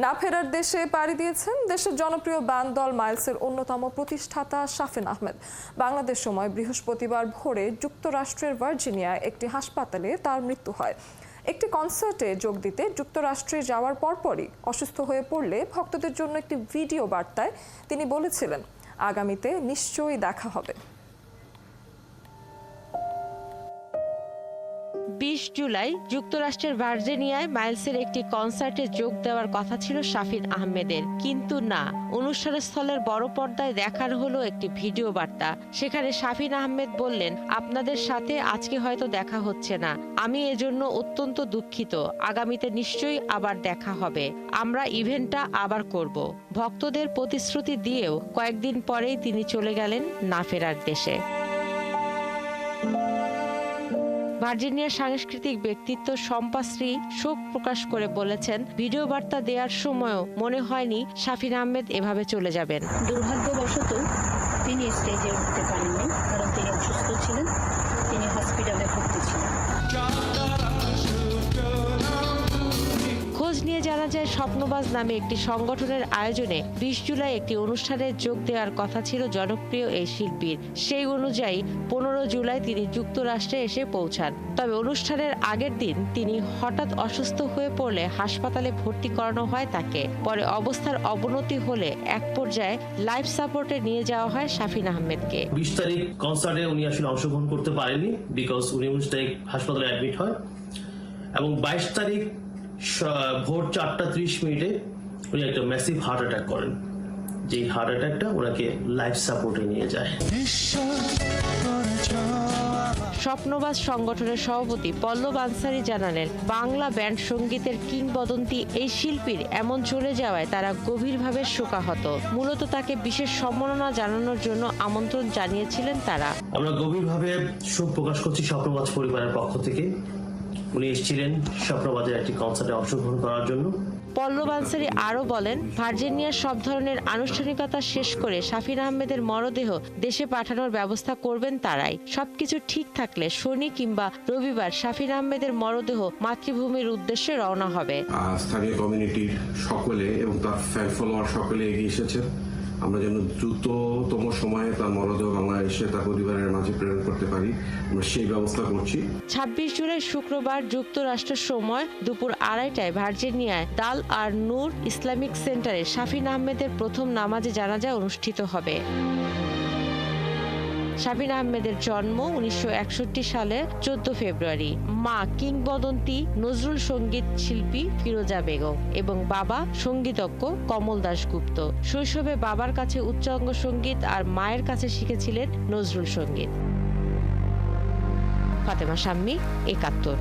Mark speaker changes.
Speaker 1: না ফেরার দেশে পাড়ি দিয়েছেন দেশের জনপ্রিয় ব্যান্ড দল মাইলসের অন্যতম প্রতিষ্ঠাতা শাফিন আহমেদ। বাংলাদেশ সময় বৃহস্পতিবার ভোরে যুক্তরাষ্ট্রের ভার্জিনিয়ায় একটি হাসপাতালে তার মৃত্যু হয়। একটি কনসার্টে যোগ দিতে যুক্তরাষ্ট্রে যাওয়ার পরপরই অসুস্থ হয়ে পড়লে ভক্তদের জন্য একটি ভিডিও বার্তায় তিনি বলেছিলেন, আগামীতে নিশ্চয়ই দেখা হবে।
Speaker 2: 20 জুলাই যুক্তরাষ্ট্রের ভার্জিনিয়ায় মাইলসের একটি কনসার্টে যোগ দেওয়ার কথা ছিল শাফিন আহমেদের, কিন্তু না। অনুষ্ঠানের স্থলের বড় পর্দায় দেখানো হলো একটি ভিডিও বার্তা। সেখানে শাফিন আহমেদ বললেন, আপনাদের সাথে আজকে হয়তো দেখা হচ্ছে না, আমি এজন্য অত্যন্ত দুঃখিত। আগামীতে নিশ্চয়ই আবার দেখা হবে, আমরা ইভেন্টটা আবার করব। ভক্তদের প্রতিশ্রুতি দিয়েও কয়েকদিন পরেই তিনি চলে গেলেন না ফেরার দেশে। ভার্জিনিয়ার সাংস্কৃতিক ব্যক্তিত্ব শম্পাশ্রী শোক প্রকাশ করে বলেছেন, ভিডিও বার্তা দেওয়ার সময়ও মনে হয়নি শাফিন আহমেদ এভাবে চলে যাবেন।
Speaker 3: দুর্ভাগ্যবশত তিনি স্টেজে উঠতে পারেননি, কারণ তিনি অসুস্থ ছিলেন, তিনি হসপিটালে ভর্তি ছিলেন।
Speaker 2: খোঁজ নিয়ে জানা যায়, স্বপ্নবাজ নামে একটি সংগঠনের আয়োজনে 20 জুলাই একটি অনুষ্ঠানে যোগ দেওয়ার কথা ছিল জনপ্রিয় এই শিল্পীর। সেই অনুযায়ী 15 জুলাই তিনি যুক্তরাষ্ট্রে এসে পৌঁছান। তবে অনুষ্ঠানের আগের দিন তিনি হঠাৎ অসুস্থ হয়ে পড়লে হাসপাতালে ভর্তি করানো হয় তাকে। পরে অবস্থার অবনতি হলে এক পর্যায়ে লাইফ সাপোর্টে নিয়ে যাওয়া হয় শাফিন আহমেদকে।
Speaker 4: 20 তারিখ কনসার্টে উনি আসলে অংশগ্রহণ করতে পারেননি, বিকজ উনি 19 তারিখ হাসপাতালে অ্যাডমিট হয় এবং 22 তারিখ ভোর 4:30 উনি একটা ম্যাসিভ হার্ট অ্যাটাক করেন। যে হার্ট অ্যাটাকটা ওনাকে লাইফ সাপোর্টে নিয়ে যায়।
Speaker 2: স্বপ্নবাজ সংগঠনের সভাপতি পল্লব আনসারী জানালেন, বাংলা ব্যান্ড সঙ্গীতের কিংবদন্তি এই শিল্পীর এমন চলে যাওয়ায় তারা গভীরভাবে শোকাহত। মূলত তাকে বিশেষ সম্মাননা জানানোর জন্য আমন্ত্রণ জানিয়েছিলেন তারা।
Speaker 4: আমরা গভীরভাবে শোক প্রকাশ করছি স্বপ্নবাজ পরিবারের পক্ষ থেকে। উনি এসেছিলেন স্বপ্নবাজের একটি কনসার্টে অংশগ্রহণ করার জন্য।
Speaker 2: পল্লব আনসারী আরও বলেন, ভার্জিনিয়ার সব ধরনের আনুষ্ঠানিকতা শেষ করে শাফিন আহমেদের মরদেহ দেশে পাঠানোর ব্যবস্থা করবেন তারাই। সবকিছু ঠিক থাকলে শনি কিংবা রবিবার শাফিন আহমেদের মরদেহ মাতৃভূমির উদ্দেশ্যে রওনা হবে।
Speaker 5: স্থানীয় কমিউনিটির সকলে এবং তার ফ্যান ফলোয়ার সকলে এগিয়ে এসেছেন। আমরা যেন দ্রুততম সময়ে তার মরদেহ বাংলাদেশে তার পরিবারের মাঝে প্রেরণ করতে পারি, আমরা সেই ব্যবস্থা করছি।
Speaker 2: 26 জুলাই শুক্রবার যুক্তরাষ্ট্রের সময় দুপুর 2:30টায় ভার্জিনিয়ায় দাল আর নূর ইসলামিক সেন্টারে শাফিন আহমেদের প্রথম নামাজে জানাজা অনুষ্ঠিত হবে। শাফিন আহমেদের জন্ম 1961 সালের 14 ফেব্রুয়ারি। মা কিংবদন্তি নজরুল সঙ্গীত শিল্পী ফিরোজা বেগম এবং বাবা সঙ্গীতজ্ঞ কমল দাশগুপ্ত। শৈশবে বাবার কাছে উচ্চাঙ্গ সঙ্গীত আর মায়ের কাছে শিখেছিলেন নজরুল সঙ্গীত। ফাতেমা শাম্মী, 71।